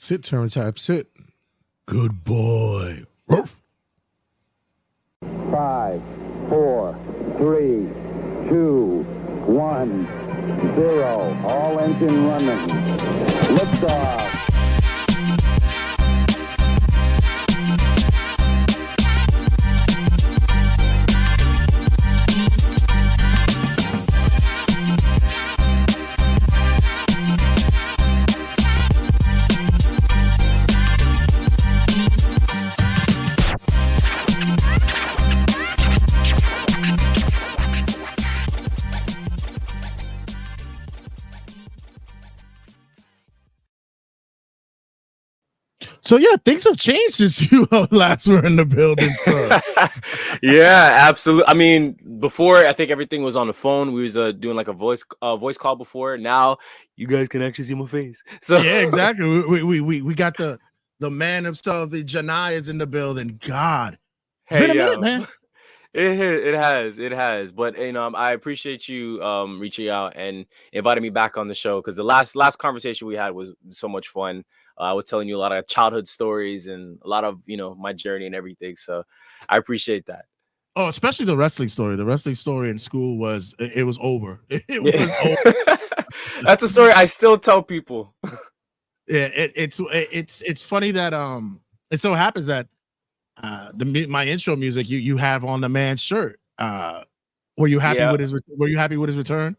Sit, turn type, sit. Good boy. Ruff. 5, 4, 3, 2, 1, 0. All engine running. Liftoff. So yeah, things have changed since you last were in the building. So. Yeah, absolutely. I mean, before I think everything was on the phone. We was doing like a voice call before. Now you guys can actually see my face. So Yeah, exactly. We got the man himself, the Janai is in the building. God, it's been a minute, man. It has. But I appreciate you reaching out and inviting me back on the show, because the last conversation we had was so much fun. I was telling you a lot of childhood stories and a lot of my journey and everything. So I appreciate that. Oh, especially the wrestling story. The wrestling story in school was over. It was over. That's a story I still tell people. Yeah, it's funny that it so happens that my intro music you have on the man's shirt. Were you happy with his return?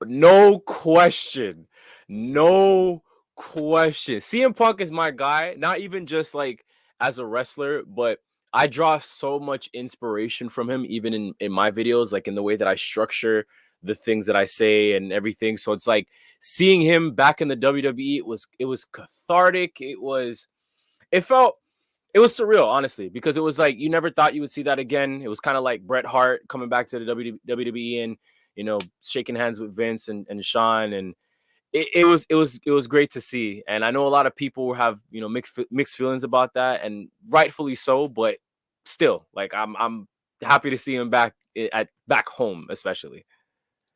No question. No question. CM Punk is my guy, not even just like as a wrestler, but I draw so much inspiration from him, even in my videos, like in the way that I structure the things that I say and everything. So it's like seeing him back in the WWE, it was cathartic. It was surreal, honestly, because it was like you never thought you would see that again. It was kind of like Bret Hart coming back to the WWE and shaking hands with Vince and Shawn, and it was great to see. And I know a lot of people have mixed feelings about that, and rightfully so. But still, like I'm happy to see him back home, especially.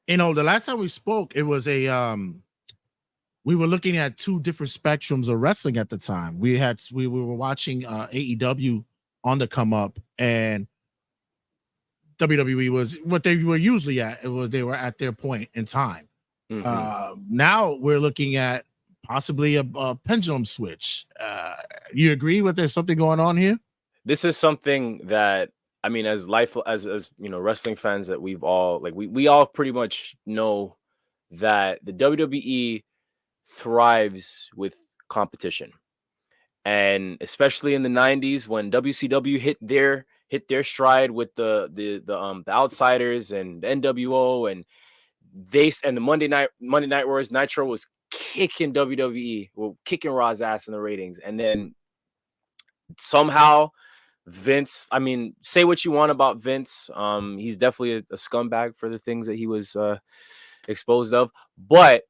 The last time we spoke, it was we were looking at two different spectrums of wrestling at the time. We were watching AEW on the come up, and WWE was what they were usually at. They were at their point in time. Mm-hmm. Now we're looking at possibly a pendulum switch. You agree with there's something going on here? This is something that, I mean, as wrestling fans, that we've all we all pretty much know that the WWE thrives with competition, and especially in the 90s when WCW hit their stride with the Outsiders and the NWO, and the Monday Night Wars. Nitro was kicking WWE, kicking Raw's ass in the ratings, and then somehow Vince, I mean, say what you want about Vince, he's definitely a scumbag for the things that he was exposed of, but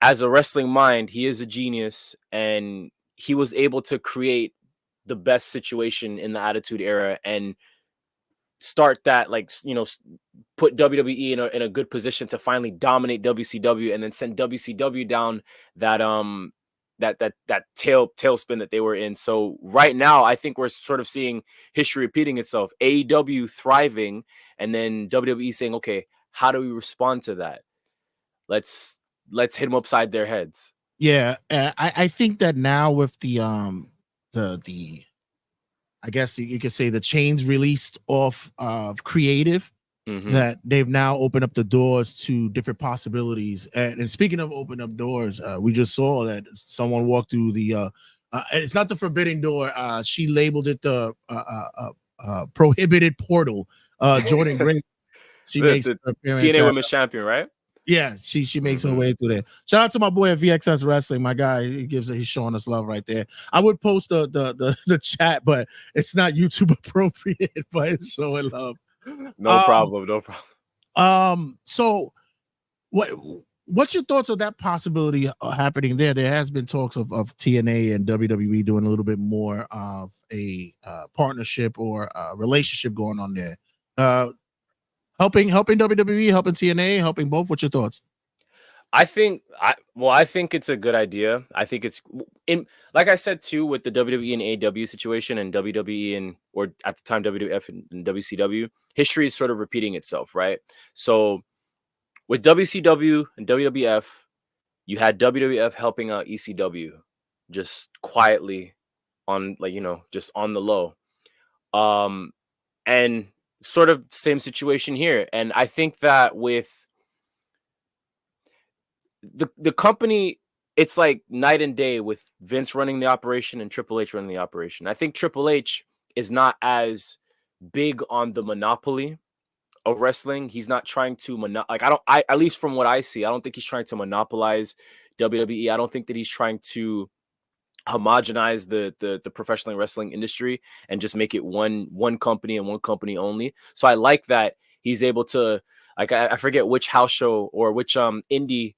as a wrestling mind, he is a genius, and he was able to create the best situation in the Attitude Era and start that, put WWE in a good position to finally dominate WCW, and then send WCW down that tailspin that they were in. So right now, I think we're sort of seeing history repeating itself. AEW thriving, and then WWE saying, "Okay, how do we respond to that? Let's hit them upside their heads." Yeah, I think that now with the I guess you could say the chains released off of creative, that they've now opened up the doors to different possibilities. And speaking of open up doors, we just saw that someone walked through the it's not the forbidden door. She labeled it the prohibited portal. Jordan Grace, she makes the TNA Women's Champion, right? Yeah, she makes her way through there. Shout out to my boy at VXS Wrestling, my guy. He's showing us love right there. I would post the chat, but it's not YouTube appropriate. But it's showing love. No problem. So what's your thoughts on that possibility happening there? There has been talks of TNA and WWE doing a little bit more of a partnership or a relationship going on there. Helping WWE, helping TNA, helping both. What's your thoughts? I think I think it's a good idea. I think it's in like I said too with the WWE and AEW situation and WWE and or at the time WWF and WCW, history is sort of repeating itself, right? So with WCW and WWF, you had WWF helping out ECW just quietly on just on the low. Um and sort of same situation here. And I think that with the company, it's like night and day with Vince running the operation and Triple H running the operation. I think Triple H is not as big on the monopoly of wrestling. He's not trying to I at least from what I see, I don't think he's trying to monopolize WWE. I don't think that he's trying to homogenize the professional wrestling industry and just make it one company and one company only. So I like that he's able to, like, I forget which house show or which indie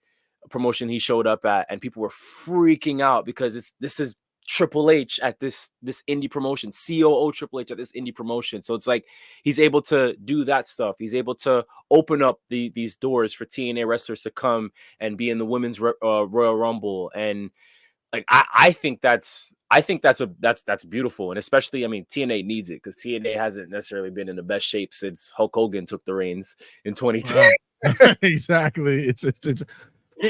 promotion he showed up at, and people were freaking out because this is Triple H at this indie promotion, COO Triple H at this indie promotion. So it's like he's able to do that stuff. He's able to open up these doors for TNA wrestlers to come and be in the women's Royal Rumble. And like I think that's beautiful. And especially, I mean, TNA needs it because TNA hasn't necessarily been in the best shape since Hulk Hogan took the reins in 2010. Right. Exactly.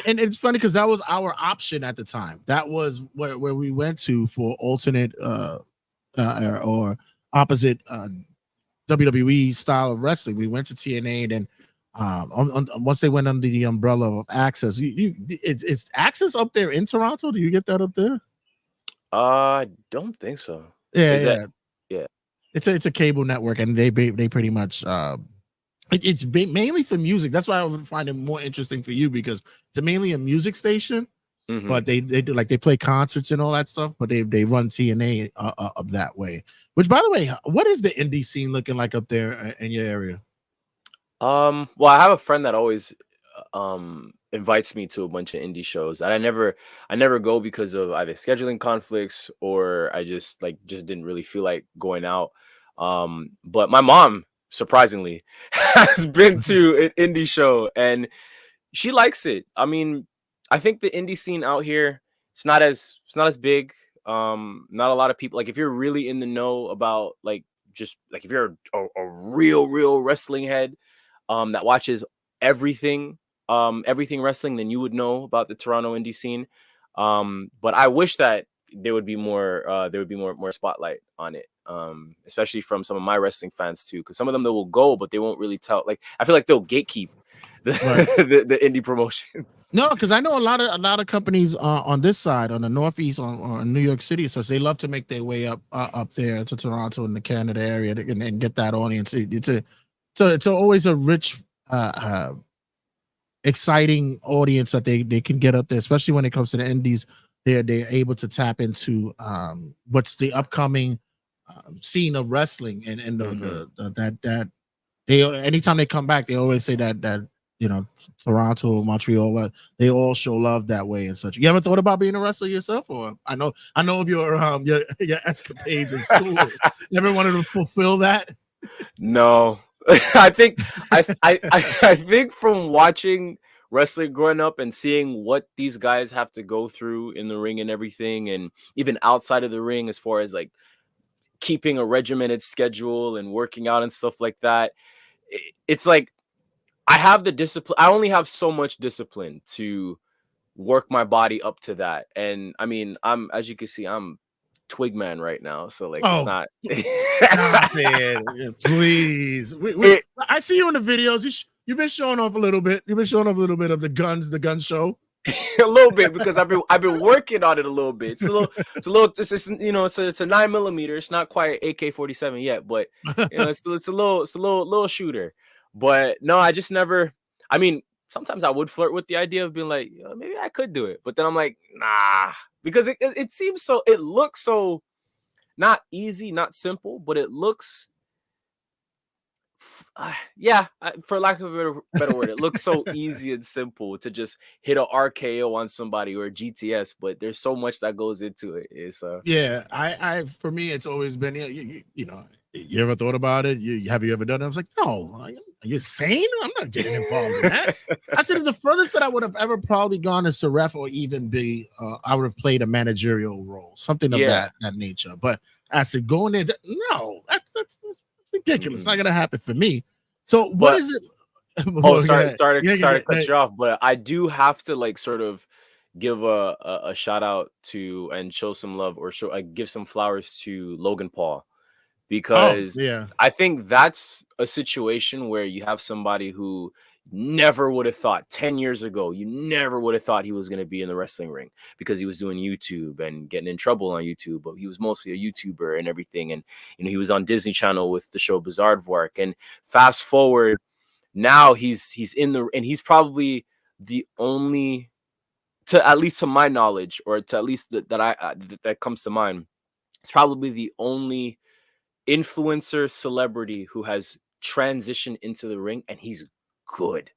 And it's funny because that was our option at the time. That was where we went to for alternate or opposite WWE style of wrestling. We went to TNA, and then once they went under the umbrella of Access, it's Access up there in Toronto. Do you get that up there? I don't think so. Yeah. Yeah. It's a cable network, and they pretty much it's mainly for music. That's why I would find it more interesting for you, because it's mainly a music station, but they do, like, they play concerts and all that stuff, but they run TNA up that way. Which, by the way, what is the indie scene looking like up there in your area? Well, I have a friend that always invites me to a bunch of indie shows, and I never go because of either scheduling conflicts or I just didn't really feel like going out. But my mom, surprisingly, has been to an indie show and she likes it. I mean, I think the indie scene out here, it's not as big. Not a lot of people, like, if you're really in the know about, like, just like if you're a real wrestling head that watches everything wrestling, then you would know about the Toronto indie scene. But I wish that there would be more spotlight on it, especially from some of my wrestling fans too, because some of them, they will go but they won't really tell. Like, I feel like they'll gatekeep the indie promotions. No, because I know a lot of companies on this side, on the Northeast, on New York City, so they love to make their way up there to Toronto and the Canada area and get that audience. It's always a rich, exciting audience that they can get up there, especially when it comes to the indies. They're able to tap into what's the upcoming scene of wrestling, and that they, anytime they come back, they always say that Toronto, Montreal, they all show love that way and such. You ever thought about being a wrestler yourself? Or I know of your escapades in school. You ever wanted to fulfill that? No. I think from watching wrestling growing up and seeing what these guys have to go through in the ring and everything, and even outside of the ring, as far as like keeping a regimented schedule and working out and stuff like that, it's like I have the discipline. I only have so much discipline to work my body up to that. And I mean, as you can see, I'm Twigman right now, so like, it's not. Stop it, please. I see you in the videos. You've been showing off a little bit. You've been showing off a little bit of the gun show. A little bit, because I've been working on it a little bit. It's a little. It's a 9mm. It's not quite AK-47 yet, but it's a little shooter. But no, I just never. I mean, sometimes I would flirt with the idea of being like, maybe I could do it, but then I'm like, nah, because it seems so. It looks so not easy, not simple, but it looks. For lack of a better word, it looks so easy and simple to just hit an RKO on somebody or a GTS, but there's so much that goes into it. It's I for me, it's always been, you ever thought about it? Have you ever done it? I was like, no, Are you insane? I'm not getting involved in that. I said the furthest that I would have ever probably gone is to ref or even be, I would have played a managerial role, something of Yeah. that nature. But I said going there, no, that's ridiculous. It's not gonna happen for me. So what But is it? oh, sorry to cut Yeah. you off, but I do have to like sort of give a shout out to and show some love or show give some flowers to Logan Paul Oh because yeah. I think that's a situation where you have somebody who never would have thought 10 years ago, you never would have thought he was going to be in the wrestling ring because he was doing YouTube and getting in trouble on YouTube, but he was mostly a YouTuber and everything. And, you know, he was on Disney Channel with the show Bizarre Dwarf. And fast forward, now he's in the, and he's probably the only, to at least to my knowledge, or to at least that comes to mind, it's probably the only influencer celebrity who has transitioned into the ring, and he's good.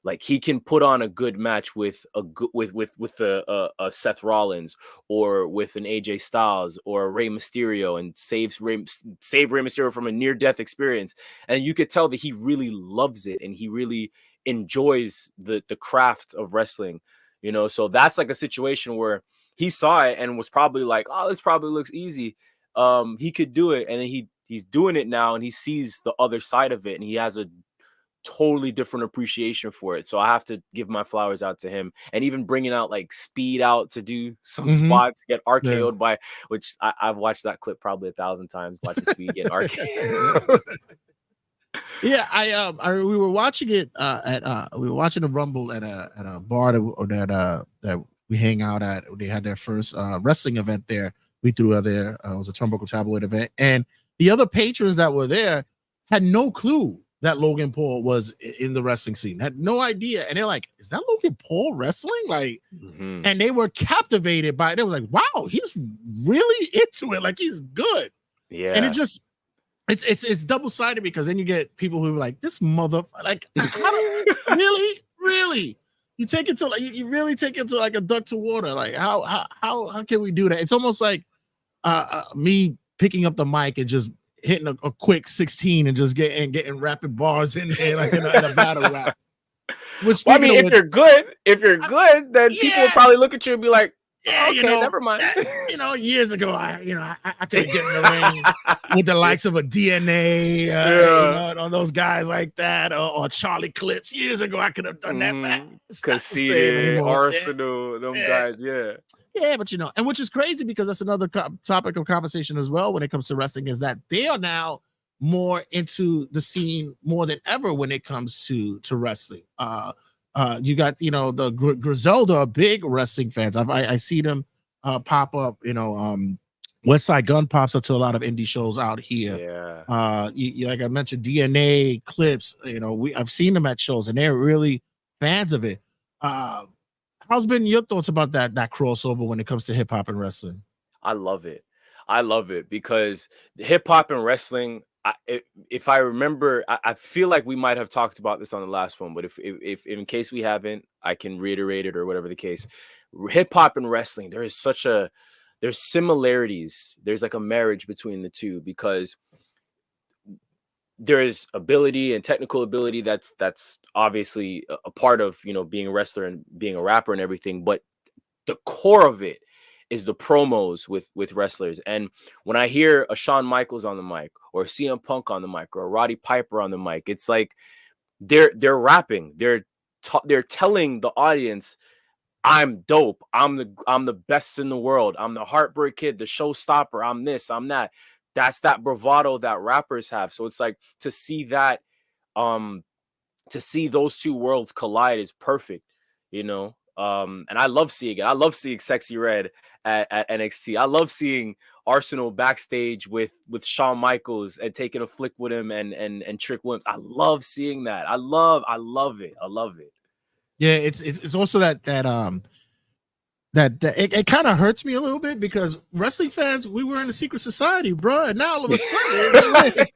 Like he can put on a good match with a good with a Seth Rollins or with an AJ Styles or a Rey Mysterio and save Rey Mysterio from a near death experience. And you could tell that he really loves it and he really enjoys the craft of wrestling. You know, so that's like a situation where he saw it and was probably like, "Oh, this probably looks easy. He could do it." And then he's doing it now, and he sees the other side of it, and he has a totally different appreciation for it. So I have to give my flowers out to him, and even bringing out like Speed out to do some spots, get RKO'd by, which I've watched that clip probably 1,000 times, watching Speed get RKO'd. Yeah, we were watching it we were watching the Rumble at a bar that we hang out at. They had their first wrestling event there. We threw out there. It was a Turnbuckle Tabloid event, and the other patrons that were there had no clue that Logan Paul was in the wrestling scene. Had no idea, and they're like, "Is that Logan Paul wrestling?" Like, and they were captivated by it. They were like, "Wow, he's really into it. Like, he's good." Yeah, and it just. It's double-sided because then you get people who are like, this mother, like, really, you take it to like, you really take it to like a duck to water. Like, how can we do that? It's almost like me picking up the mic and just hitting a quick 16 and just getting rapid bars in there, like in a battle rap. Well, I mean, if you're good, then people will probably look at you and be like, yeah, okay, never mind. Years ago, I couldn't get in the ring with the likes of a DNA, on those guys like that, or Charlie Clips. Years ago, I could have done that. Cassidy, Arsenal, them guys, Yeah, but and which is crazy because that's another topic of conversation as well when it comes to wrestling, is that they are now more into the scene more than ever when it comes to wrestling. You got the Griselda are big wrestling fans. I see them pop up. West Side Gun pops up to a lot of indie shows out here. Yeah. Like I mentioned, DNA Clips. I've seen them at shows and they're really fans of it. How's been your thoughts about that crossover when it comes to hip hop and wrestling? I love it because hip hop and wrestling. If I remember, I feel like we might have talked about this on the last one, but if in case we haven't, I can reiterate it or whatever the case. Hip hop and wrestling, there's similarities. There's like a marriage between the two because there is ability and technical ability that's obviously a part of being a wrestler and being a rapper and everything, but the core of it is the promos with wrestlers. And when I hear a Shawn Michaels on the mic or a CM Punk on the mic or a Roddy Piper on the mic, it's like they're rapping. They're telling the audience, I'm dope. I'm the best in the world. I'm the Heartbreak Kid, the showstopper. I'm this, I'm that. That's that bravado that rappers have. So it's like to see that, to see those two worlds collide is perfect, and I love seeing it. I love seeing Sexy Red at NXT. I love seeing Arsenal backstage with Shawn Michaels and taking a flick with him and Trick Williams. I love seeing that. I love it. I love it. Yeah, it's also that it kind of hurts me a little bit because wrestling fans, we were in a secret society, bro, and now all of a sudden,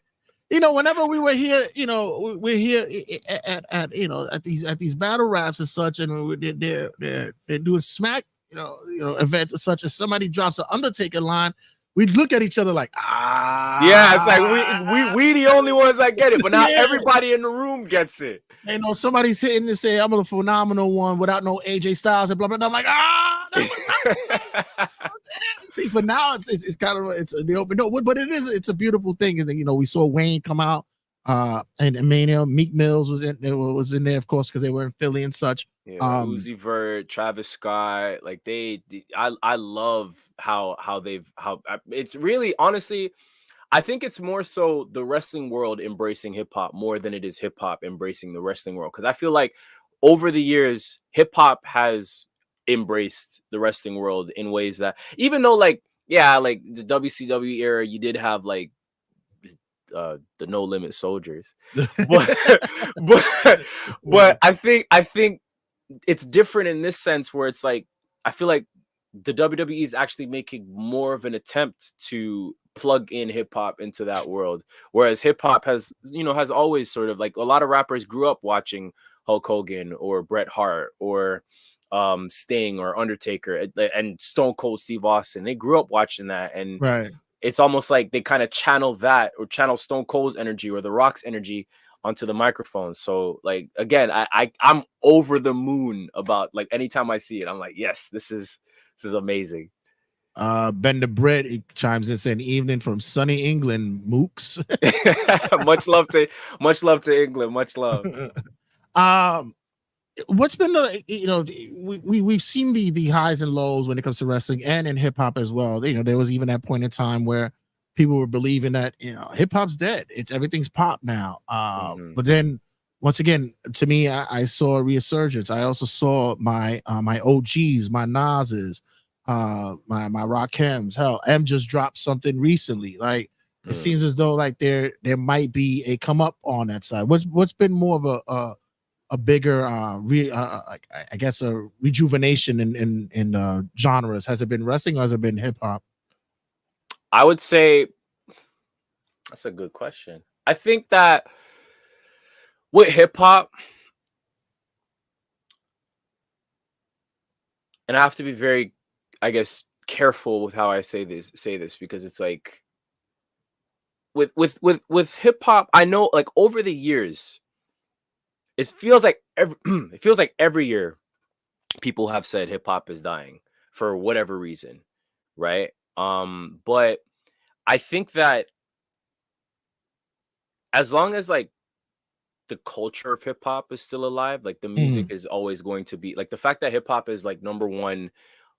whenever we were here, we're here at these battle raps and such, and they're doing smack, events and such, and somebody drops an Undertaker line, we'd look at each other like, Yeah, it's like we the only ones that get it, but now Yeah. everybody in the room gets it. You know, somebody's hitting to say I'm a phenomenal one without no AJ Styles and blah blah. blah. I'm like, see, for now it's kind of it's the open. No, but it's a beautiful thing. And then, you know, we saw Wayne come out, and Mania, Meek Mills was in there, of course, because they were in Philly and such. Yeah, Uzi Vert, Travis Scott, like I love how it's really, honestly, I think it's more so the wrestling world embracing hip hop more than it is hip hop embracing the wrestling world. Because I feel like over the years, hip hop has embraced the wrestling world in ways that, even though, like, yeah, like the WCW era, you did have like the No Limit Soldiers, but but I think it's different in this sense where it's like, I feel like the WWE is actually making more of an attempt to plug in hip hop into that world, whereas hip hop has, you know, has always sort of, like, a lot of rappers grew up watching Hulk Hogan or Bret Hart or Sting or Undertaker and Stone Cold Steve Austin. They grew up watching that, and Right. it's almost like they kind of channel that, or channel Stone Cold's energy or The Rock's energy onto the microphone. So, like, again, I'm over the moon about, like, anytime I see it, I'm like, yes, this is amazing. Ben the Bread, he chimes in saying, "Evening from sunny England, Mooks." much love to England. Much love. What's been the, you know, we've seen the highs and lows when it comes to wrestling and in hip hop as well. You know, there was even that point in time where people were believing that, you know, hip hop's dead. Everything's pop now. But then once again, to me, I saw a resurgence. I also saw my OGs, my Nas's, my Rakims. Hell, M just dropped something recently. Like, it seems as though like there might be a come up on that side. What's been more of a bigger I guess a rejuvenation in genres? Has it been wrestling or has it been hip hop? I would say that's a good question. I think that with hip hop, and I have to be very, I guess, careful with how I say this because it's like with hip hop, I know, like, over the years, it feels like every year people have said hip hop is dying for whatever reason, right? But I think that as long as, like, the culture of hip hop is still alive, like, the music is always going to be, like, the fact that hip hop is like number one,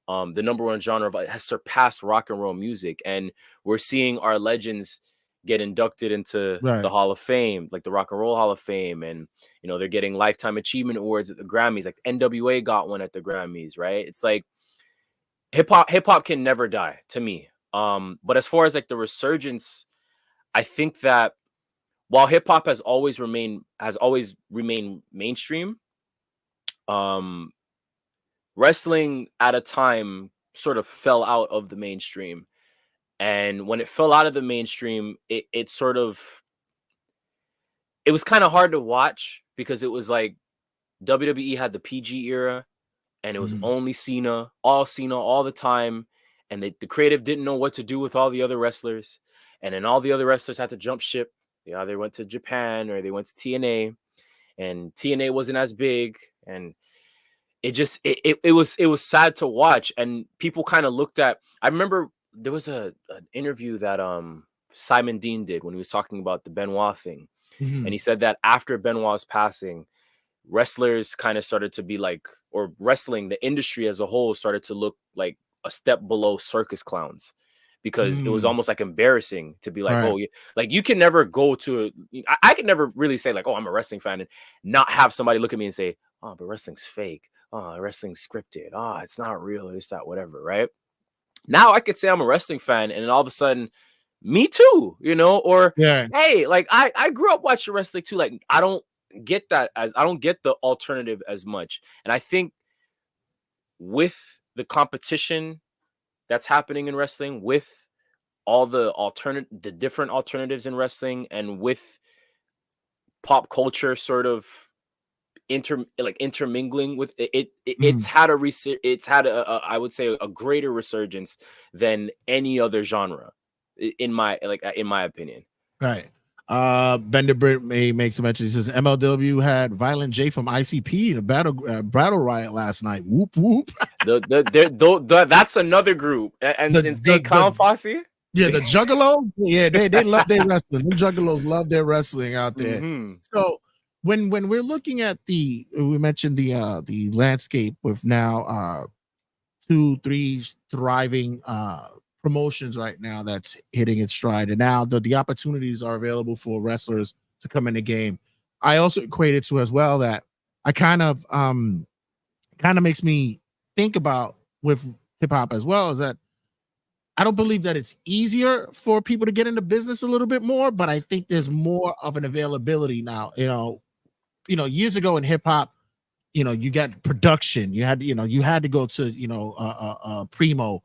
the number one genre of, like, has surpassed rock and roll music, and we're seeing our legends get inducted into Right. the Hall of Fame, like the Rock and Roll Hall of Fame, and, you know, they're getting lifetime achievement awards at the Grammys. Like, NWA got one at the Grammys, right? It's like hip hop can never die to me. But as far as, like, the resurgence, I think that while hip hop has always remained mainstream, wrestling at a time sort of fell out of the mainstream. And when it fell out of the mainstream, it was kind of hard to watch because it was like WWE had the PG era and it was only Cena all the time. And the creative didn't know what to do with all the other wrestlers. And then all the other wrestlers had to jump ship. They either went to Japan or they went to TNA, and TNA wasn't as big. And it was sad to watch. And people kind of looked at, I remember there was an interview that Simon Dean did when he was talking about the Benoit thing. And he said that after Benoit's passing, wrestlers kind of started to be like, or wrestling, the industry as a whole started to look like a step below circus clowns, because it was almost like embarrassing to be like, Right. oh, like, you can never go to I could never really say like, oh, I'm a wrestling fan, and not have somebody look at me and say, oh, but wrestling's fake. Oh, wrestling's scripted. Oh, it's not real. It's not whatever. Right. Now I could say I'm a wrestling fan, and then all of a sudden, me too, you know, or Yeah. hey, like, I grew up watching wrestling too. Like, I don't get the alternative as much. And I think with the competition that's happening in wrestling, with all the different alternatives in wrestling, and with pop culture sort of intermingling with it. Mhm. It's had I would say a greater resurgence than any other genre in my opinion. Right. Bender Britt may make some mention. He says MLW had Violent J from ICP in a battle riot last night. Whoop whoop. That's another group. And Insane Clown Posse. Yeah, the Juggalos. Yeah, they love their wrestling. The Juggalos love their wrestling out there. Mhm. So when we're looking at we mentioned the landscape with now 2-3 thriving promotions right now that's hitting its stride, and now the opportunities are available for wrestlers to come in the game. I also equate it to as well that I kind of makes me think about with hip hop as well, is that I don't believe that it's easier for people to get into business a little bit more, but I think there's more of an availability now. Years ago in hip hop, you got production. You had to go to Primo.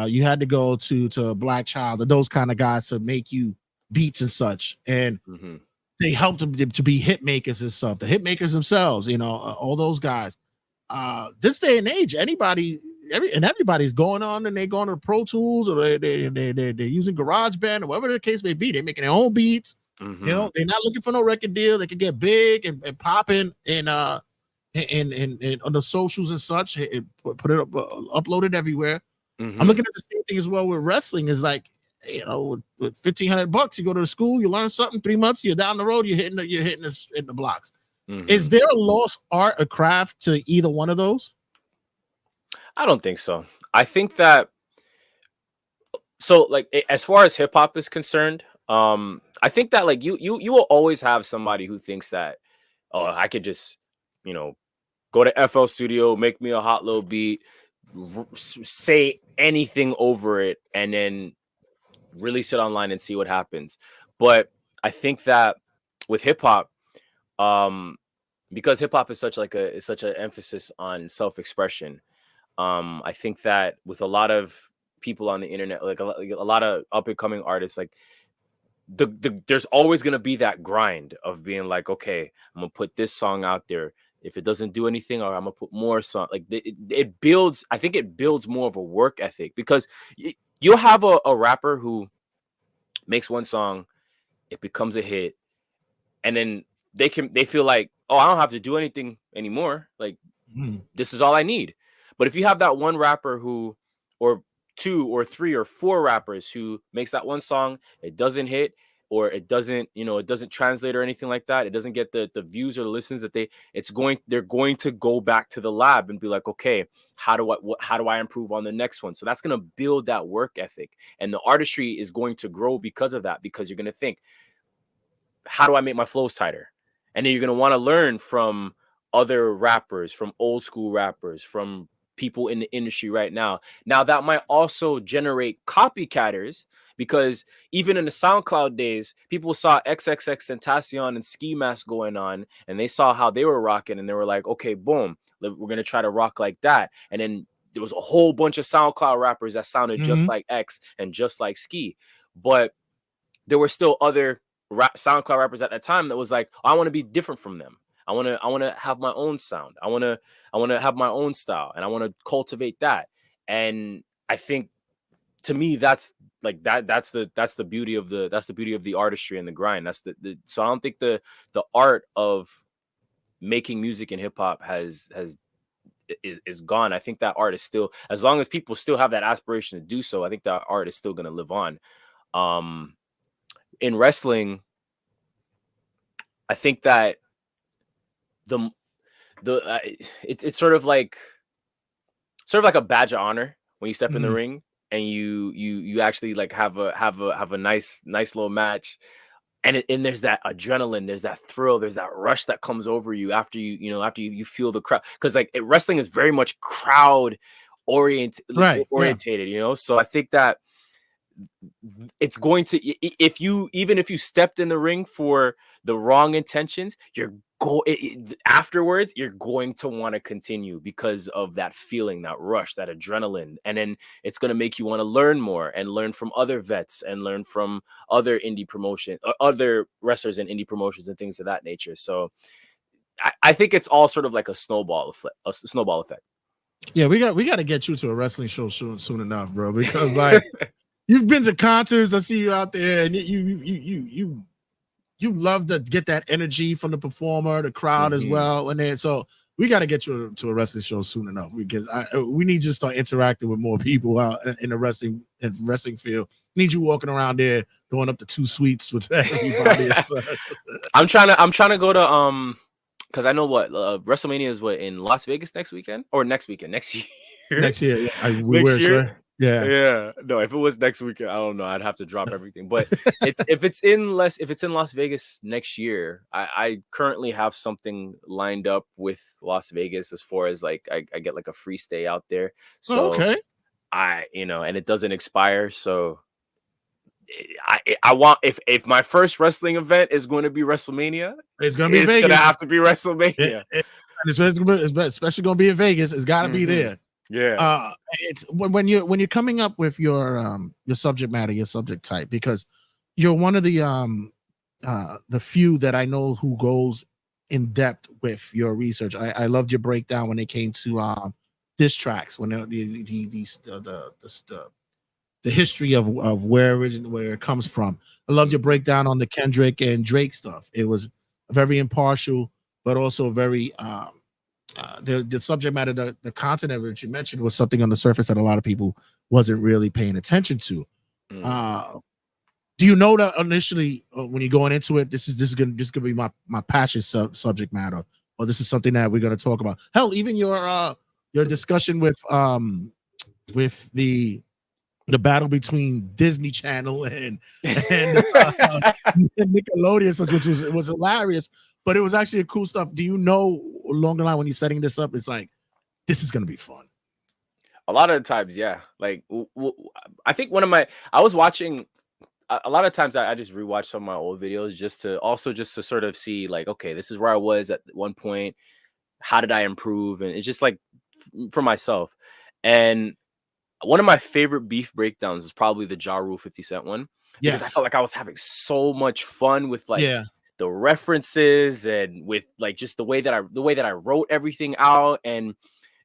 You had to go to Black Child and those kind of guys to make you beats and such. And they helped them to be hit makers and stuff. The hit makers themselves, all those guys. This day and age, everybody's going on and they're going to Pro Tools, or they're using GarageBand or whatever the case may be. They're making their own beats. They're not looking for no record deal. They can get big and popping and on the socials and such. Put it up, upload it everywhere. I'm looking at the same thing as well with wrestling. Is like, with $1,500, you go to the school, you learn something. 3 months, you're down the road, you're hitting the blocks. Is there a lost art, a craft to either one of those? I don't think so. I think that as far as hip hop is concerned, I think that you will always have somebody who thinks that, oh, I could just, go to FL Studio, make me a hot little beat, say anything over it, and then release it online and see what happens. But I think that with hip hop, because hip hop is such an emphasis on self-expression, I think that with a lot of people on the internet, like a lot of up and coming artists, like there's always going to be that grind of being like, okay, I'm gonna put this song out there. If it doesn't do anything, or I'm gonna put more song. Like it builds. I think it builds more of a work ethic, because you'll have a rapper who makes one song, it becomes a hit, and then they feel like, oh, I don't have to do anything anymore. Like this is all I need. But if you have that one rapper who, or 2 or 3 or 4 rappers who makes that one song, it doesn't hit, or it doesn't, it doesn't translate or anything like that, it doesn't get the views or the listens that they're going to go back to the lab and be like, okay, how do I improve on the next one? So that's going to build that work ethic, and the artistry is going to grow because of that, because you're going to think, how do I make my flows tighter? And then you're going to want to learn from other rappers, from old school rappers, from people in the industry right now. Now that might also generate copycatters, because even in the SoundCloud days, people saw XXXTentacion and Ski Mask going on, and they saw how they were rocking, and they were like, okay, boom, we're going to try to rock like that. And then there was a whole bunch of SoundCloud rappers that sounded just like X and just like Ski. But there were still other SoundCloud rappers at that time that was like, I want to be different from them. I want to have my own sound. I want to have my own style, and I want to cultivate that. And I think, to me, that's the beauty of the artistry and the grind. That's so I don't think the art of making music in hip hop is gone. I think that art is still, as long as people still have that aspiration to do so, I think that art is still going to live on. In wrestling, I think that it's sort of like a badge of honor when you step in the ring and you actually like have a nice little match, and there's that adrenaline, there's that thrill, there's that rush that comes over you after you feel the crowd, because wrestling is very much crowd oriented, yeah. So I think that it's going to, if you stepped in the ring for the wrong intentions, afterwards you're going to want to continue because of that feeling, that rush, that adrenaline. And then it's going to make you want to learn more and learn from other vets and learn from other indie promotion, other wrestlers in indie promotions and things of that nature. So I think it's all sort of like a snowball effect. A snowball effect. Yeah, we got to get you to a wrestling show soon enough, bro. Because like you've been to concerts, I see you out there, and you love to get that energy from the performer, the crowd as well, and then so we got to get you to a wrestling show soon enough because we need you to start interacting with more people out in the wrestling field. We need you walking around there, going up to 2 suites with everybody. I'm trying to go to because I know what WrestleMania is in Las Vegas next weekend next year. Next year, next year. Sure. Yeah. No, if it was next weekend, I don't know. I'd have to drop everything. But if it's in Las Vegas next year, I currently have something lined up with Las Vegas as far as like I get like a free stay out there. So okay. And it doesn't expire. So I want if my first wrestling event is going to be WrestleMania, it's going to be Vegas. It's going to have to be WrestleMania. Especially going to be in Vegas. It's got to be there. Yeah. It's when you're coming up with your subject matter, your subject type, because you're one of the few that I know who goes in depth with your research. I loved your breakdown when it came to diss tracks, when the history of where it comes from. I loved your breakdown on the Kendrick and Drake stuff. It was very impartial, but also very the subject matter, the content that you mentioned was something on the surface that a lot of people wasn't really paying attention to. Do you know that initially when you're going into it, this is gonna be my passion subject matter, or this is something that we're gonna talk about? Hell, even your discussion with the battle between Disney Channel and Nickelodeon, which was hilarious, but it was actually cool stuff. Do you know along the line when you're setting this up, it's like, this is going to be fun? A lot of the times, yeah. Like, I think I was watching a lot of times I just rewatch some of my old videos just to sort of see like, okay, this is where I was at one point. How did I improve? And it's just like for myself. And one of my favorite beef breakdowns is probably the Ja Rule 50 Cent one. Because I felt like I was having so much fun with like the references and with like just the way that I wrote everything out and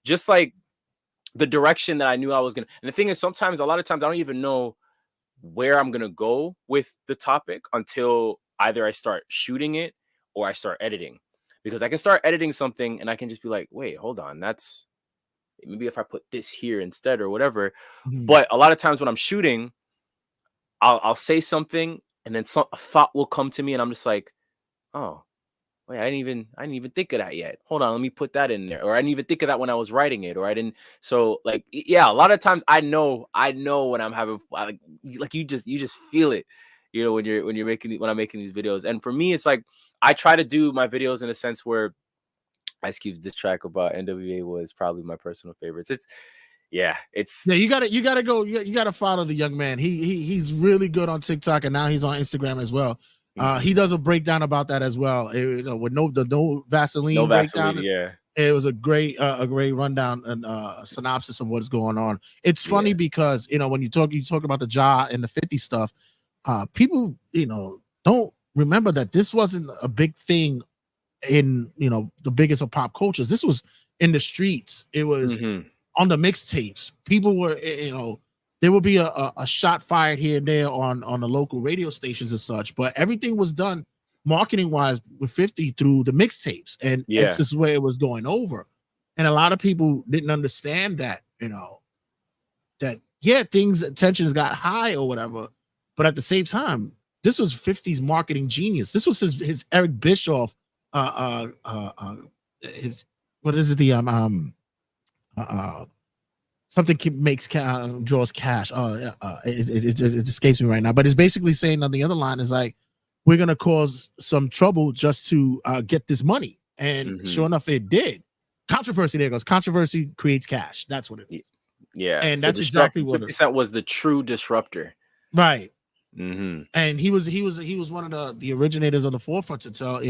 just like the direction that I knew I was gonna. And the thing is, a lot of times I don't even know where I'm gonna go with the topic until either I start shooting it or I start editing. Because I can start editing something and I can just be like, wait, hold on, that's maybe if I put this here instead or whatever. But a lot of times when I'm shooting, I'll say something and then a thought will come to me and I'm just like, oh, wait, I didn't even think of that yet. Hold on, let me put that in there. Or I didn't even think of that when I was writing it, or I didn't. So like, yeah, a lot of times I know when I'm having like you just feel it, when I'm making these videos. And for me, it's like I try to do my videos in a sense where Ice Cube's diss track about NWA was probably my personal favorites. You gotta go. You gotta follow the young man. He's really good on TikTok, and now he's on Instagram as well. He does a breakdown about that as well. With no Vaseline breakdown. Yeah, it was a great rundown and synopsis of what's going on. It's funny because when you talk about the Ja and the 50 stuff, people don't remember that this wasn't a big thing in the biggest of pop cultures. This was in the streets. It was on the mixtapes. People were there would be a shot fired here and there on the local radio stations and such, but everything was done marketing wise with 50 through the mixtapes, and it's just where it was going over. And a lot of people didn't understand that tensions got high or whatever, but at the same time, this was 50's marketing genius. This was his Eric Bischoff his what is it, the something makes draws cash. It escapes me right now, but it's basically saying on the other line is like, we're gonna cause some trouble just to get this money, and sure enough, it did. Controversy, there goes. Controversy creates cash. That's what it is. Yeah, and that's exactly what 50 Cent was the true disruptor, right? And he was one of the originators on the forefront to tell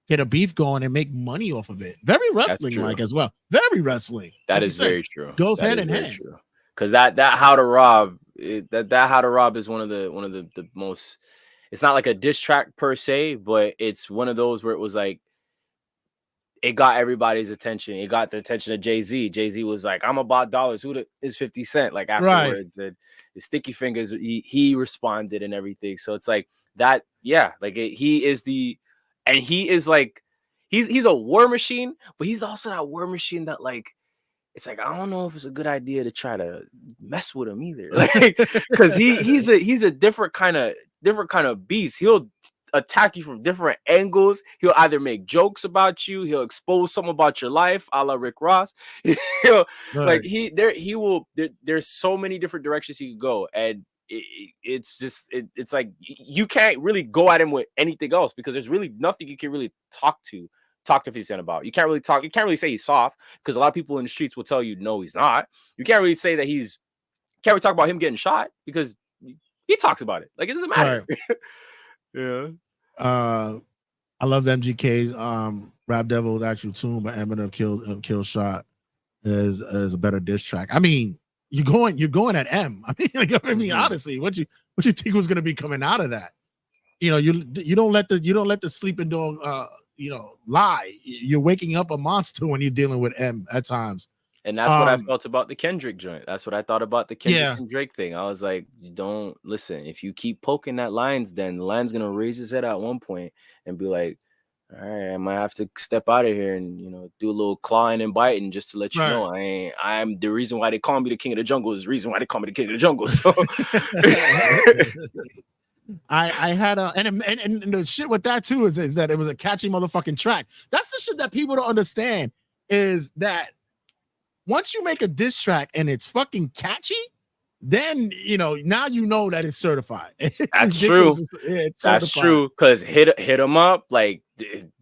get a beef going and make money off of it. Very wrestling like as well. Very wrestling. That is very true. Goes hand in hand. Because that How to Rob, that How to Rob is one of the most. It's not like a diss track per se, but it's one of those where it was like it got everybody's attention. It got the attention of Jay-Z. Jay-Z was like, I'm about dollars. Is 50 Cent? Like afterwards, and his Sticky Fingers, he responded and everything. So it's like that, yeah, like he is like, he's a war machine, but he's also that war machine that like, it's like, I don't know if it's a good idea to try to mess with him either. Like, because he's a different kind of beast. He'll attack you from different angles. He'll either make jokes about you, he'll expose something about your life, a la Rick Ross. Like there's so many different directions he could go, and it's like you can't really go at him with anything else because there's really nothing you can really talk to 50 Cent about. You can't really say he's soft, because a lot of people in the streets will tell you no, he's not. You can't really say that can't really talk about him getting shot, because he talks about it like it doesn't matter. Right. Yeah. I love MGK's Rap Devil Actual Tune by Eminem Kill Shot is a better diss track. I mean, you're going at M. I mean, honestly, what you think was gonna be coming out of that? You know, you don't let the sleeping dog lie. You're waking up a monster when you're dealing with M at times. And that's what I felt about the Kendrick joint. That's what I thought about the Kendrick and Drake thing. I was like, you don't listen. If you keep poking that lines, then the line's gonna raise his head at one point and be like, all right, I might have to step out of here and do a little clawing and biting just to let you know I'm the reason why they call me the king of the jungle is the reason why they call me the king of the jungle. So I had and the shit with that too is that it was a catchy motherfucking track. That's the shit that people don't understand, is that once you make a diss track and it's fucking catchy, then now that it's certified. That's true. That's true. Because hit 'em up, like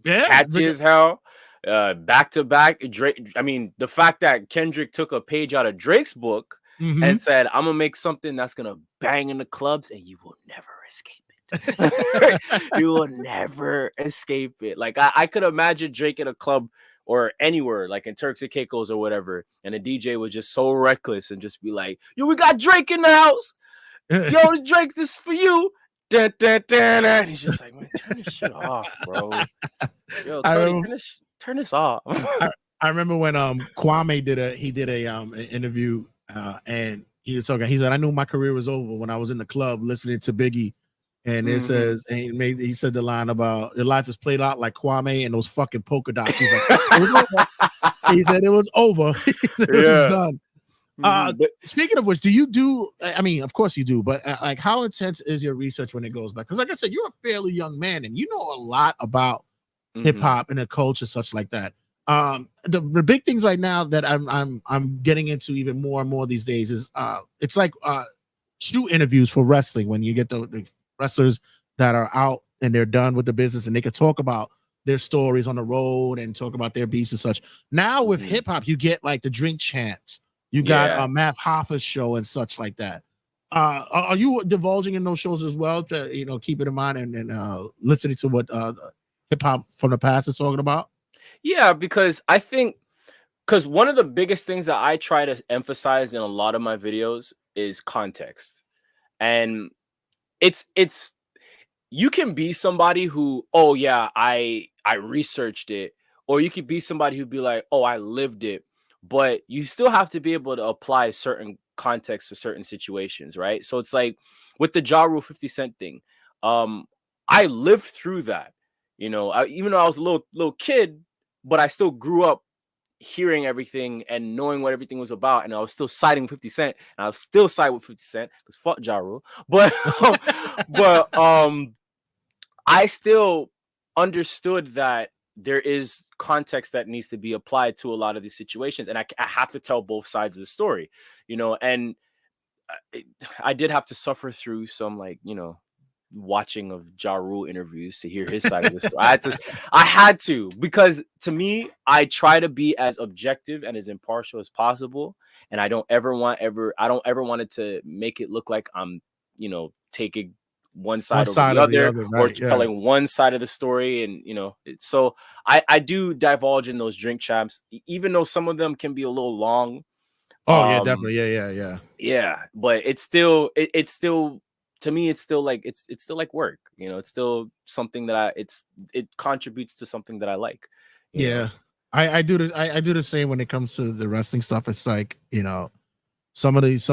catchy as hell. Back to back Drake. I mean, the fact that Kendrick took a page out of Drake's book and said, I'm gonna make something that's gonna bang in the clubs and you will never escape it. You will never escape it. Like I could imagine Drake in a club or anywhere, like in Turks and Caicos or whatever, and the DJ was just so reckless and just be like, yo, we got Drake in the house. Yo, Drake, this is for you. Dun, dun, dun, dun. And he's just like, man, turn this shit off, bro. Yo, turn this off. I remember when Kwame did an interview and he was talking. He said, I knew my career was over when I was in the club listening to Biggie. And it says, and he said the line about your life is played out like Kwame and those fucking polka dots. He's like, it was over. He said it was over. He said it was done. Speaking of which, do you do? I mean, of course you do, but like, how intense is your research when it goes back? Because, like I said, you're a fairly young man and you know a lot about hip hop and the culture, such like that. The big things right now that I'm getting into even more and more these days is it's like shoot interviews for wrestling, when you get the wrestlers that are out and they're done with the business and they could talk about their stories on the road and talk about their beefs and such. Now with hip hop, you get like the Drink Champs, you got Math Hoffa's show and such like that. Are you divulging in those shows as well to keep it in mind and listening to what hip hop from the past is talking about? Yeah, because I think one of the biggest things that I try to emphasize in a lot of my videos is context. And it's you can be somebody who, oh yeah, I researched it, or you could be somebody who'd be like, oh, I lived it, but you still have to be able to apply certain context to certain situations, right? So it's like with the Ja Rule 50 Cent thing, I lived through that, even though I was a little kid, but I still grew up hearing everything and knowing what everything was about, and I was still siding with 50 Cent, and I was still siding with 50 Cent because fuck Ja Rule. But I still understood that there is context that needs to be applied to a lot of these situations, and I have to tell both sides of the story, and I did have to suffer through some watching of Ja Rule interviews to hear his side of the story. I had to, because to me, I try to be as objective and as impartial as possible. And I don't ever want it to make it look like I'm, taking one side over the other, right? Or telling one side of the story. And, so I do divulge in those Drink Champs, even though some of them can be a little long. Oh yeah, definitely. Yeah. Yeah. But it's still, to me, it's still like it's still like work, it's still something that it contributes to something that I like. Yeah. I do I do the same when it comes to the wrestling stuff. It's like, some of these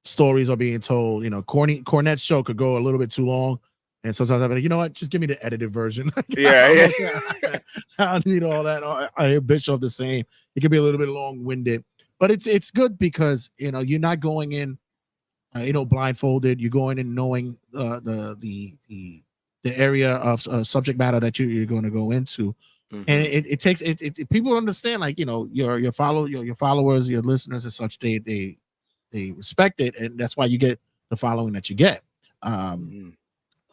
stories are being told. Cornette's show could go a little bit too long, and sometimes I'm like, you know what, just give me the edited version. Yeah, I'm yeah. okay. I don't need all that. I hear Bischoff the same. It can be a little bit long winded, but it's good because you're not going in, blindfolded. You're going in knowing the area of subject matter that you're going to go into, and Mhm. it takes people understand, like, your followers, your listeners and such, they respect it, and that's why you get the following that you get. Mhm.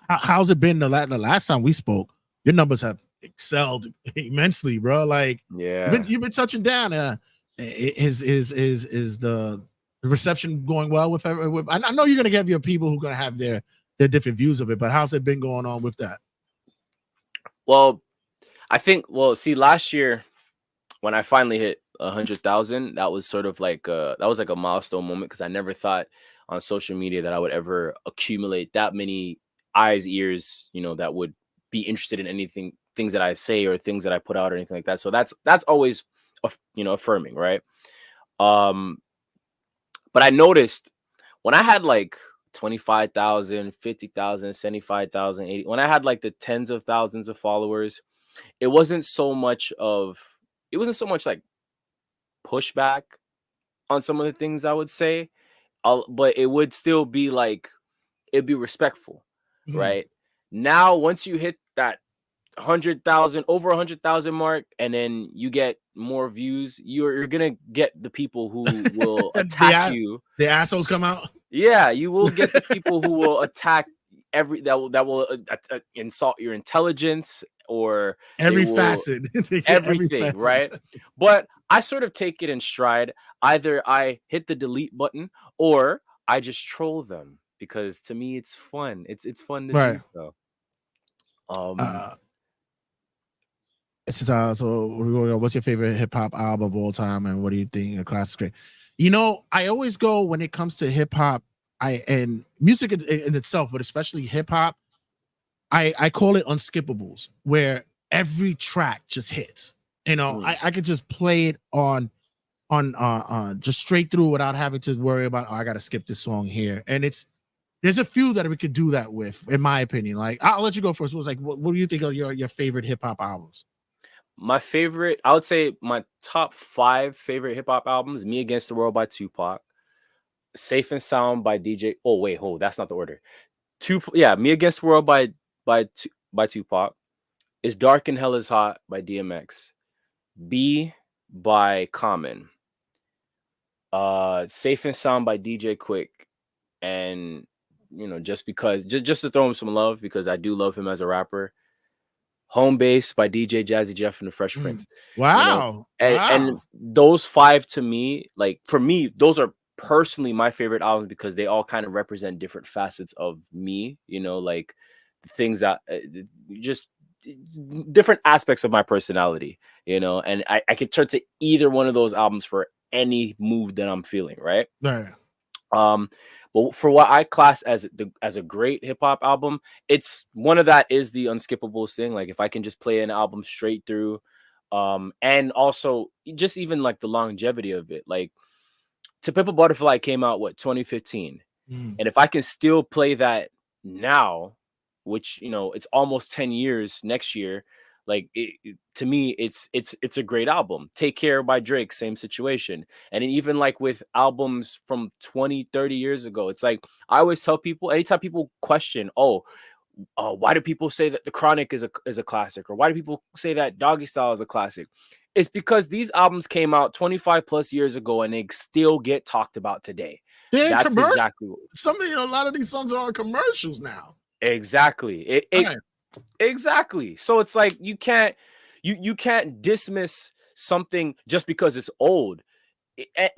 How's it been the last time we spoke? Your numbers have excelled immensely, bro. Like, Yeah. you've been touching down. Is the reception going well with everyone? I know you're gonna get your people who are gonna have their different views of it, but how's it been going on with that? Well, I think. Well, see, last year when I finally hit 100,000, that was sort of like that was like a milestone moment because I never thought on social media that I would ever accumulate that many eyes, ears, that would be interested in anything, things that I say or things that I put out or anything like that. So that's always affirming, right? Um, but I noticed when I had like 25,000, 50,000, 75,000, 80, when I had like the tens of thousands of followers, it wasn't so much of it wasn't so much like pushback on some of the things I would say, but it would still be like it'd be respectful, Mhm. right? Now, once you hit that 100,000, over 100,000 mark, and then you get more views, you're gonna get the people who will the attack ass- you. the assholes come out Yeah, you will get the people who will attack that will insult your intelligence, or they every will facet. They get every everything, facet. right? But I sort of take it in stride. Either I hit the delete button or I just troll them because to me it's fun. It's fun to do Right. so. Um Uh, This is so we're going to, what's your favorite hip hop album of all time, and what do you think a classic great? I always go when it comes to hip hop, and music in itself, but especially hip hop. I call it unskippables, where every track just hits. mm, I could just play it on just straight through without having to worry about, oh, I got to skip this song here. And there's a few that we could do that with, in my opinion. Like, I'll let you go first. It was like, what do you think of your favorite hip hop albums? my favorite, I would say my top 5 favorite hip hop albums: Me Against the World by Tupac, Safe and Sound by DJ. Oh wait, hold, that's not the order. Yeah, Me Against the World by Tupac, Is Dark and Hell is Hot by DMX, B by Common, Safe and Sound by DJ Quick, and just because, just to throw him some love because I do love him as a rapper, Home Base by DJ Jazzy Jeff and the Fresh Mm. Prince. You know, Wow. and Wow. those 5 to me, like for me, those are personally my favorite albums because they all kind of represent different facets of me, like things that just different aspects of my personality, and I could turn to either one of those albums for any mood that I'm feeling, right? Right. Um, but for what I class as a great hip hop album, it's one of that is the unskippables thing. Like if I can just play an album straight through, and also just even like the longevity of it. Like To Pimp a Butterfly came out 2015, Mm. and if I can still play that now, which it's almost 10 years next year, like to me it's a great album. Take Care by Drake, same situation. And even like with albums from 20, 30 years ago, it's like I always tell people, anytime people question, oh, why do people say that The Chronic is a classic, or why do people say that Doggy Style is a classic? It's because these albums came out 25 plus years ago and they still get talked about today. They're in That's commercial. exactly A lot of these songs are on commercials now. exactly Right. exactly. So it's like you can't dismiss something just because it's old.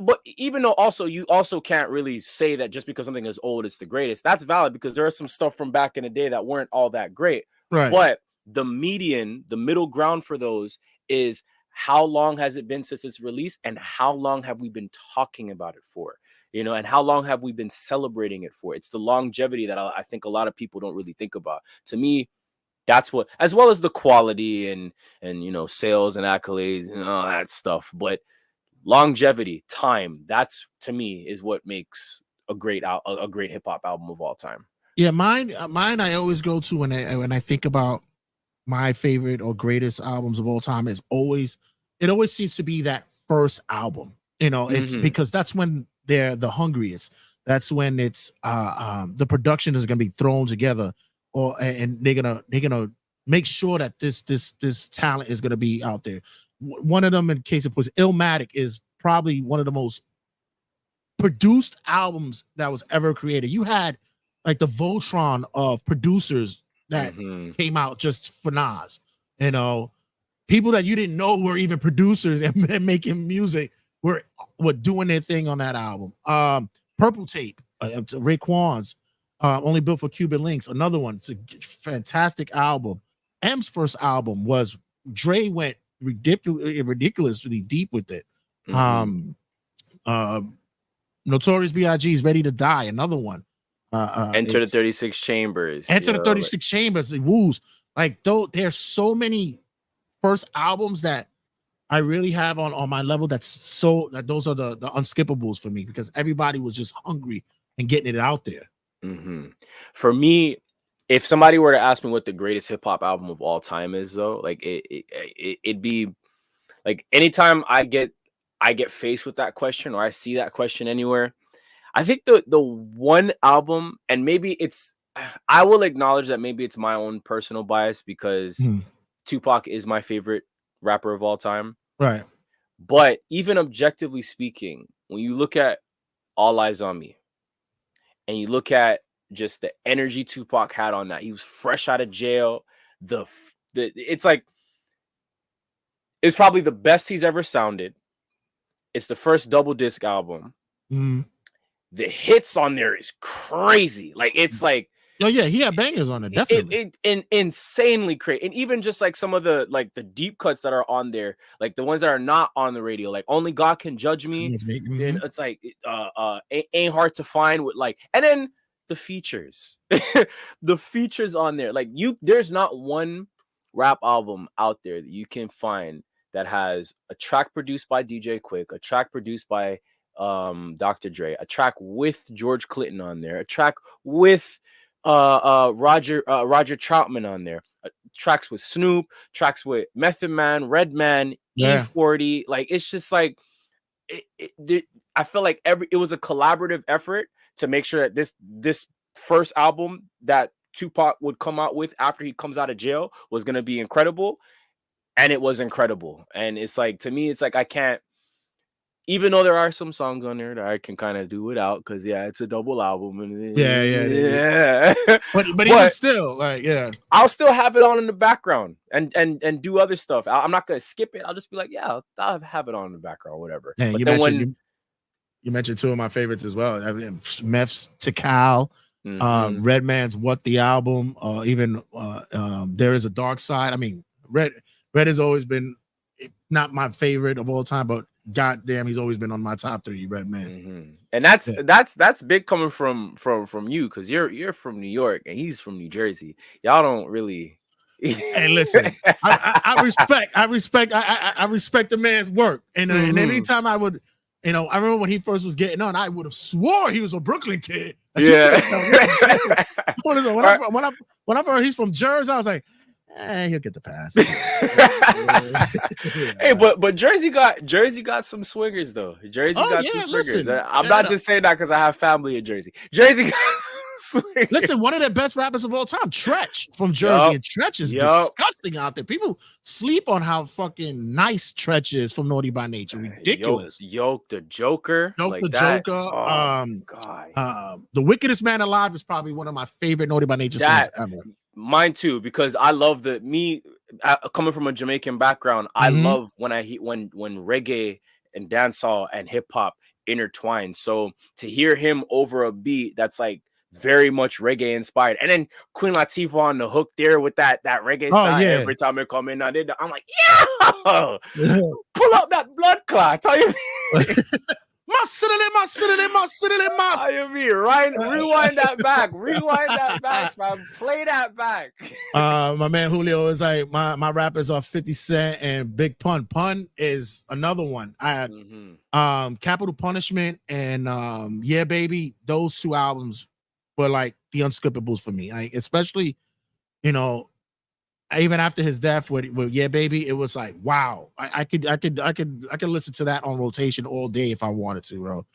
But even though also you also can't really say that just because something is old it's the greatest. That's valid because there is some stuff from back in the day that weren't all that great. Right. But the middle ground for those is how long has it been since its release, and how long have we been talking about it for? And how long have we been celebrating it for? It's the longevity that I think a lot of people don't really think about. To me, That's what, as well as the quality and sales and accolades and all that stuff. But longevity, time, that's to me is what makes a great hip hop album of all time. Yeah, mine. I always go to when I think about my favorite or greatest albums of all time it always seems to be that first album. It's because that's when they're the hungriest. That's when it's the production is going to be thrown together, and they're gonna make sure that this talent is going to be out there. One of them, in case it was Illmatic, is probably one of the most produced albums that was ever created. You had like the Voltron of producers that came out just for Nas. People that you didn't know were even producers and making music were doing their thing on that album. Purple Tape, Raekwon's Only Built for Cuban Links, another one. It's a fantastic album. M's first album was Dre went ridiculously deep with it. Notorious B.I.G.'s Ready to Die, another one. Enter the 36 Chambers. Enter the 36 Chambers, the Woos. Like, there's so many first albums that I really have on my level that those are the unskippables for me, because everybody was just hungry and getting it out there. For me, if somebody were to ask me what the greatest hip hop album of all time is, though, like it'd be like, anytime I get faced with that question or I see that question anywhere, I think the one album, and maybe I will acknowledge that maybe it's my own personal bias because Tupac is my favorite rapper of all time. Right. But even objectively speaking, when you look at All Eyes on Me and you look at just the energy Tupac had on that, he was fresh out of jail. It's like, it's probably the best he's ever sounded. It's the first double disc album. The hits on there is crazy. Like, it's like, oh yeah, he had bangers on it, definitely. Insanely crazy. And even just like some of the deep cuts that are on there, like the ones that are not on the radio, like Only God Can Judge Me. And it's like Ain't Hard to Find, with like, and then the features. The features on there. Like, there's not one rap album out there that you can find that has a track produced by DJ Quick, a track produced by Dr. Dre, a track with George Clinton on there, a track with Roger Troutman on there, tracks with Snoop, tracks with Method Man, Redman, E40. Like, it's just like I feel like it was a collaborative effort to make sure that this first album that Tupac would come out with after he comes out of jail was going to be incredible, and it was incredible. And it's like, to me, it's like, I can't, even though there are some songs on there that I can kind of do without, because it's a double album. And yeah. But even still, like, I'll still have it on in the background and do other stuff. I'm not gonna skip it. I'll just be like, I'll have it on in the background, whatever. Yeah, you mentioned two of my favorites as well. I mean, Meth's Tikal, Redman's What the Album, even There Is a Dark Side. I mean, Red has always been not my favorite of all time, but goddamn, he's always been on my top 3, Redman. And that's big coming from you, because you're from New York and he's from New Jersey. Y'all don't really. Hey, listen, I respect the man's work, and anytime I would, I remember when he first was getting on, I would have swore he was a Brooklyn kid. Yeah. When I heard he's from Jersey, I was like, he'll get the pass. Hey, but Jersey got some swingers though. Jersey got some swingers. I'm not just saying that because I have family in Jersey. Jersey got some swingers. Listen, one of the best rappers of all time, Tretch from Jersey, and Tretch is disgusting out there. People sleep on how fucking nice Tretch is from Naughty by Nature. Ridiculous. Yoke the Joker. Joker. Oh, God. The Wickedest Man Alive is probably one of my favorite Naughty by Nature songs ever. Mine too, because I love coming from a Jamaican background. I love when reggae and dancehall and hip hop intertwine. So to hear him over a beat that's like very much reggae inspired, and then Queen Latifah on the hook there with that reggae style. Every time it come in, I'm like, pull up that blood clot. Tell you. I mean, right? Rewind that back, fam. Play that back. My man Julio is like my rappers are 50 Cent and Big Pun. Pun is another one. I had Capital Punishment and Yeah Baby. Those two albums were like the unskippables for me. Especially, you know, even after his death with Yeah Baby, it was like, wow, I could listen to that on rotation all day if I wanted to, bro.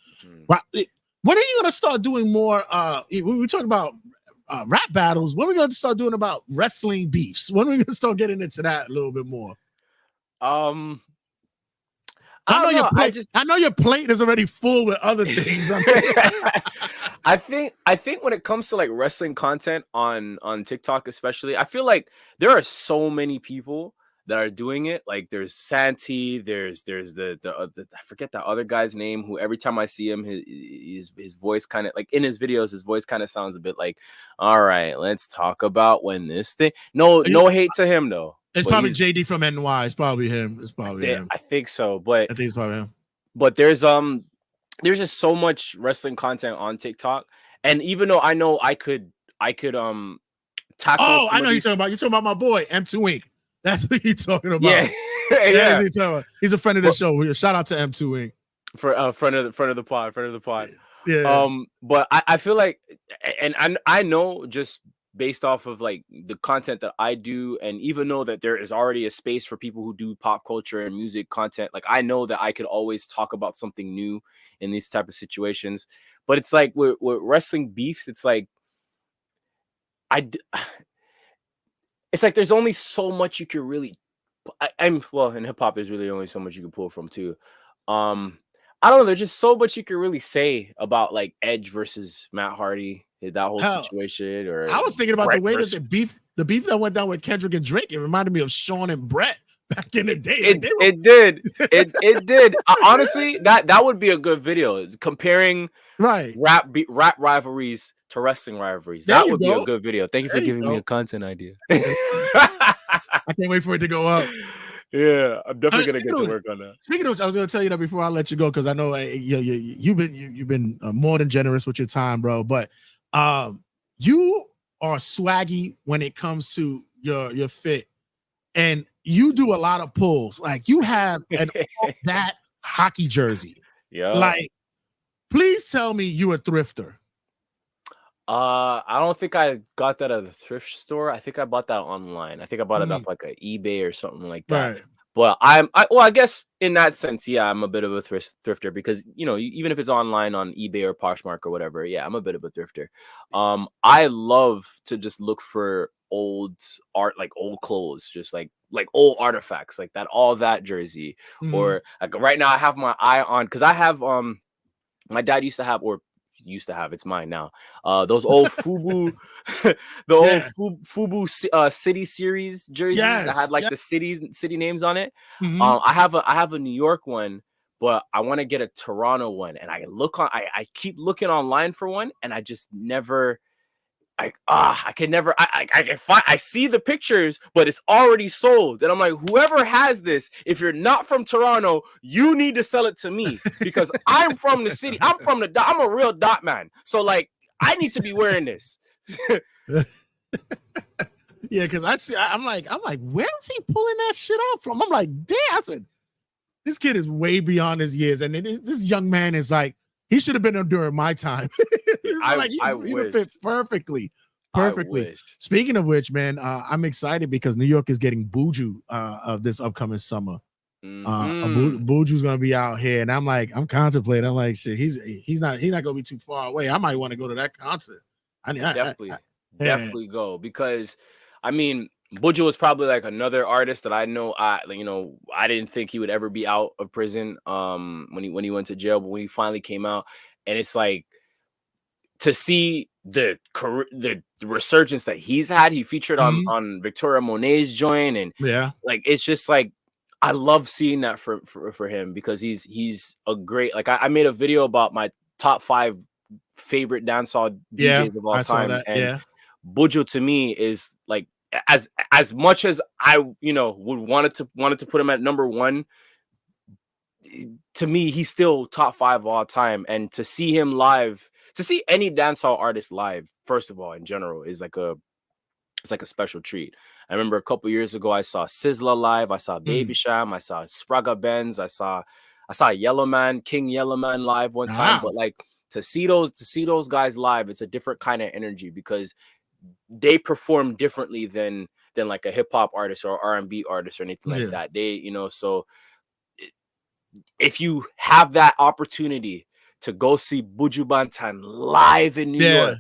When are you gonna start doing more? We talk about rap battles. When are we gonna start doing about wrestling beefs? When are we gonna start getting into that a little bit more? I know your plate is already full with other things. I think when it comes to like wrestling content on TikTok, especially, I feel like there are so many people that are doing it. Like there's Santi, there's the I forget that other guy's name, who every time I see him, his voice kind of like in his videos, his voice kind of sounds a bit like, all right, let's talk about when this thing. No hate to him though. It's probably JD from NY. It's probably him. I think so, but I think it's probably him. But there's just so much wrestling content on TikTok, and even though I know I could tackle. Oh, I know you're talking about. You're talking about my boy M2 Inc. That's what you're talking about. Yeah, yeah. He's a friend of the show. Shout out to M2 Inc. For friend of the pod. Yeah. But I feel like, and I know just based off of like the content that I do, and even though that there is already a space for people who do pop culture and music content, like I know that I could always talk about something new in these type of situations. But it's like with wrestling beefs, it's like it's like there's only so much you can really. In hip hop, there's really only so much you can pull from too. I don't know. There's just so much you can really say about like Edge versus Matt Hardy, that whole situation. Or I was thinking about the way that the beef that went down with Kendrick and Drake. It reminded me of Sean and Brett back in the day. It did. Honestly, that would be a good video comparing rap rivalries to wrestling rivalries. That would be a good video. Thank you for giving me a content idea. I can't wait for it to go up. Yeah, I'm definitely gonna get to work on that. Speaking of which, I was gonna tell you that before I let you go, because I know you've been more than generous with your time, bro. But you are swaggy when it comes to your fit, and you do a lot of pulls. Like you have that hockey jersey. Yeah. Like, please tell me you a thrifter. I don't think I got that at a thrift store. I think I bought that online. I think I bought it off like an eBay or something like that. Right. But I guess in that sense, yeah, I'm a bit of a thrifter because, you know, even if it's online on eBay or Poshmark or whatever, yeah, I'm a bit of a thrifter. I love to just look for old art, like old clothes, just like old artifacts, like all that jersey. Or like right now I have my eye on, because I have my dad used to have it's mine now, those old Fubu old Fubu City series jerseys that had like the city names on it. I have a New York one, but I want to get a Toronto one, and I keep looking online for one, and I just never I see the pictures, but it's already sold. And I'm like, whoever has this, if you're not from Toronto, you need to sell it to me, because I'm from the city. I'm a real dot man. So like, I need to be wearing this. Yeah, because I'm like, where is he pulling that shit out from? I'm like, damn, I said, this kid is way beyond his years. And this young man is like, he should have been during my time. I wish. Fit perfectly. Speaking of which, man, I'm excited because New York is getting Buju of this upcoming summer. Buju's gonna be out here, and I'm contemplating. I'm like, shit, he's not gonna be too far away. I might want to go to that concert. Definitely go, because I mean, Buju was probably like another artist that I know. I didn't think he would ever be out of prison. When he went to jail, but when he finally came out, and it's like to see the resurgence that he's had. He featured on Victoria Monet's joint, and like it's just like I love seeing that for him, because he's a great, like I made a video about my top 5 favorite dancehall DJs of all time, and Buju to me is like, as much as I would wanted to put him at number 1, to me, he's still top 5 all time. And to see him live, to see any dancehall artist live, first of all, in general, is like it's like a special treat. I remember a couple years ago, I saw Sizzla live, I saw Baby Sham, I saw Spraga Benz, I saw Yellowman, King Yellowman live one time. But like to see those guys live, it's a different kind of energy because they perform differently than like a hip hop artist or R&B artist or anything like that. They, you know, so if you have that opportunity to go see Buju Banton live in New York,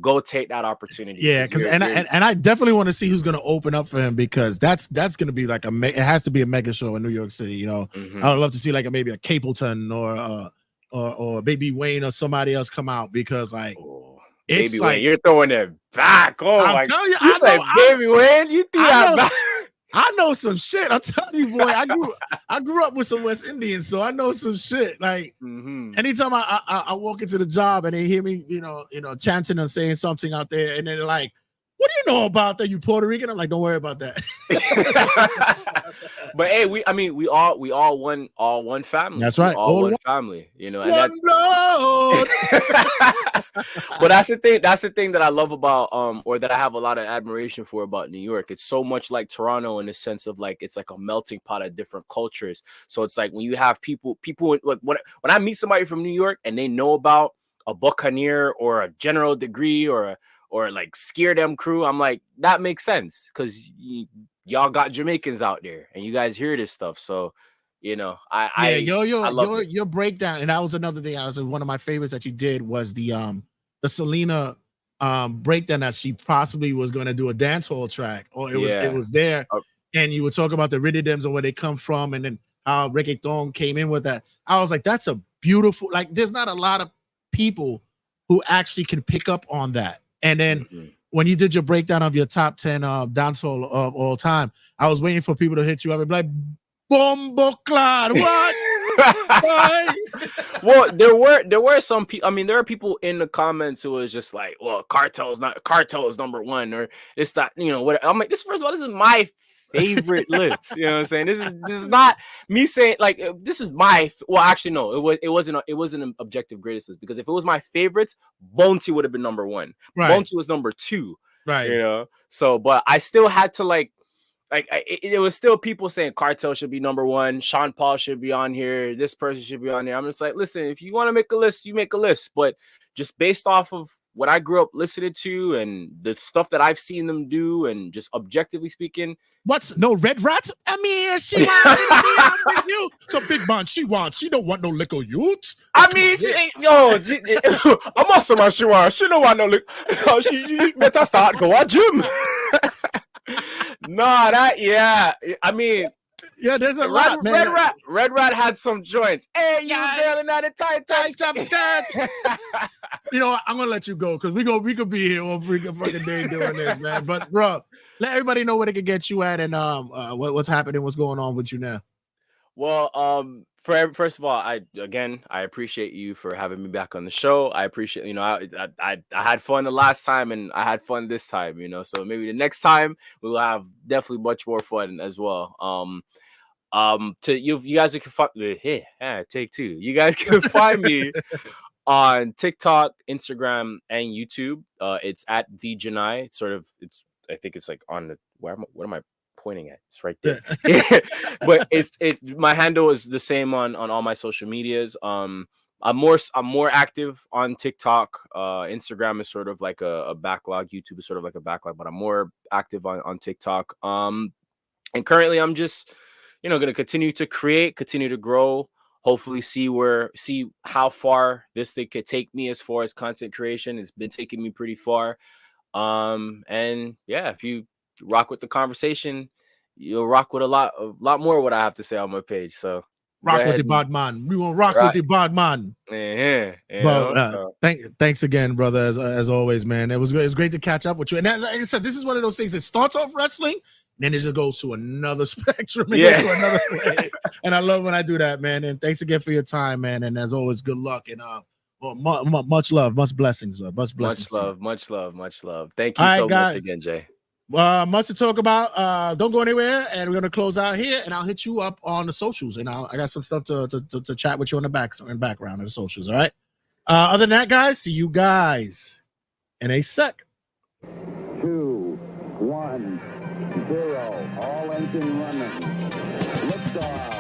go take that opportunity. Yeah, because and I definitely want to see who's going to open up for him, because that's going to be like it has to be a mega show in New York City. You know, I would love to see like maybe a Capleton or Baby Wayne or somebody else come out, because like. It's Baby like, Wayne, you're throwing it back. Oh my God. You said Baby Wayne, you threw that back. I know some shit. I'm telling you, boy. I grew up with some West Indians, so I know some shit. Like anytime I walk into the job and they hear me, you know, chanting and saying something out there, and they're like, "What do you know about that? You Puerto Rican?" I'm like, "Don't worry about that." But hey, we all one family. That's right, all one family. You know, and one blood. But that's the thing that I love about or that I have a lot of admiration for about New York. It's so much like Toronto in the sense of like it's like a melting pot of different cultures. So it's like when you have people like when I meet somebody from New York and they know about a Buccaneer or a General Degree or like Scare Them Crew, I'm like, that makes sense because y'all got Jamaicans out there and you guys hear this stuff. So you know, your breakdown, and that was another thing. I was one of my favorites that you did was the Selena breakdown that she possibly was going to do a dancehall track, or it was there, and you would talk about the rhythms and where they come from, and then how reggaeton came in with that. I was like, that's a beautiful. Like, there's not a lot of people who actually can pick up on that. And then when you did your breakdown of your top 10 dancehall of all time, I was waiting for people to hit you up and be like, Bomboclad, what? Well, there were some people. I mean, there are people in the comments who was just like, "Well, Cartel is number one," or it's that, you know what? I'm like, first of all, this is my favorite list. You know what I'm saying? This is not me saying like this is my. Well, actually, no, it wasn't an objective greatest list, because if it was my favorites, Bounty would have been number one. Right. Bounty was number two. Right. You know. So, but I still had to like it was still people saying Cartel should be number one, Sean Paul should be on here, this person should be on there. I'm just like, listen, if you want to make a list, you make a list, but just based off of what I grew up listening to and the stuff that I've seen them do, and just objectively speaking, what's no Red Rat? I mean, she wants you. So big man, she don't want no liquor youths. I mean, she ain't I'm also man, she don't want no liquor. She better start go to gym. I mean, there's a lot, man. Red Rat had some joints. Hey, you girl in that tight skirts. You know, I'm gonna let you go because we could be here all freaking fucking day doing this, man. But bro, let everybody know where they can get you at, and what's happening, what's going on with you now. Well, first of all, I appreciate you for having me back on the show. I appreciate, you know, I had fun the last time and I had fun this time, you know, so maybe the next time we will have definitely much more fun as well. To you guys can find take two. You guys can find me on TikTok, Instagram, and YouTube. It's at the Janai. I think it's like on the what am I pointing at? It's right there. But my handle is the same on all my social medias. I'm more active on TikTok. Instagram is sort of like a backlog. YouTube is sort of like a backlog, but I'm more active on TikTok. And currently I'm just, you know, going to continue to create, continue to grow, hopefully see how far this thing could take me as far as content creation. It's been taking me pretty far. And yeah, if you rock with the conversation, you'll rock with a lot more of what I have to say on my page. So rock with the bad man. We will rock with the bad man. Thanks again, brother. As always, man. It was great to catch up with you. And like I said, this is one of those things that starts off wrestling, then it just goes to another spectrum and goes to another way. And I love when I do that, man. And thanks again for your time, man. And as always, good luck and much love, much blessings, much blessings. Much love. Thank you so much again, Jay. Much to talk about. Don't go anywhere, and we're gonna close out here, and I'll hit you up on the socials, and I got some stuff to chat with you on the background of the socials. All right. Other than that, guys, see you guys in a sec. 2, 1, 0. All engine running. Liftoff.